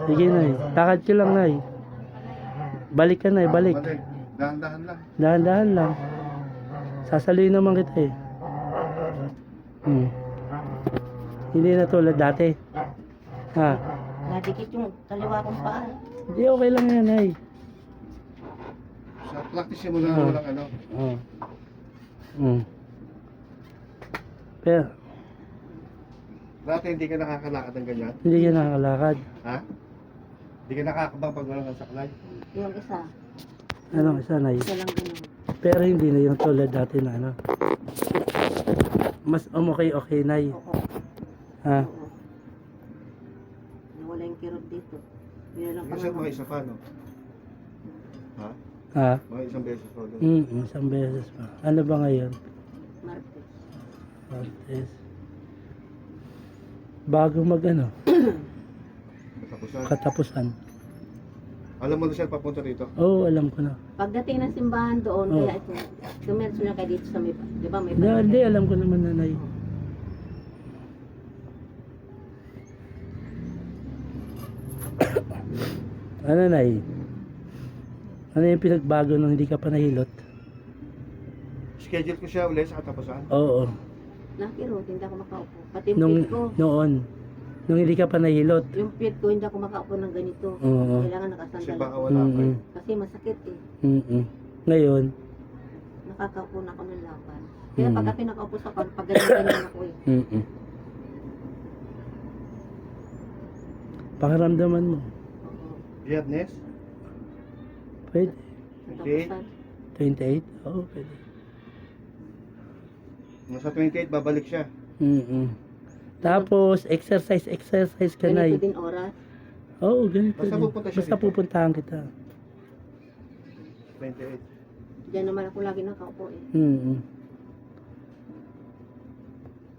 Sige, Nay. Lakad ka lang, Nay. Balik ka, Nay. Balik. Balik. Dahan-dahan lang. Dahan-dahan lang. Sasaluhin naman kita eh. Hindi na tulad dati. Ha? Nadikit yung kaliwa kong paa. Hindi, okay lang yan, Nay. Sa practice mo na walang ano. Oo. Pero, Dati hindi ka nakakalakad ng ganyan. hindi ka nakakalakad. Ha? Hindi ka nakakabang pag walang saklay. Yung isa. Anong isa, Nay? Isa lang ganun. Pero hindi na yung tulad dati na ano. Mas okay, Nay. Oo. Ha? Oo. Nawala yung kirot dito. Yun lang Kasi mga isa pa, no? Ha? Ha? Mga isang beses pa. No? Isang beses pa. Ano ba ngayon? Martes. Martes. Bago mag ano, Katapusan. katapusan. Alam mo na siya papunta rito. Oo, alam ko na. Pagdating ng simbahan doon, Oo. kaya ito, dumiretso na kayo dito sa may, di ba may Hindi, alam ko naman, Nanay. Ano, Nay? Ano yung pinagbago nung hindi ka pa nahilot? Schedule ko siya ulit sa katapusan. Oo. Nakirot, hindi ako makaupo. Pati yung Nung, pit ko, noon. Nung hindi ka pa nahilot. yung pit ko, hindi ako makaupo ng ganito. Oo. Kailangan Kasi nakasandal baka ako. wala pa. Mm-mm. Kasi masakit eh. Mm-mm. Ngayon, Nakakaupo na ako ng laban. Kaya Mm. pagka pinakaupo sa pan, pag ganyan ako eh. mm-mm. Pakiramdaman mo. Oo. Biyernes? Pwede. Okay. Tapusan. 28? Oo, pwede. Nasa 28, babalik siya. Mm-mm. Tapos, exercise ka na. Ganito din oras. Oo, ganito. Basta din. pupunta siya Basta dito. pupuntahan kita. 28. Diyan naman ako lagi nakaupo eh. Mm-mm.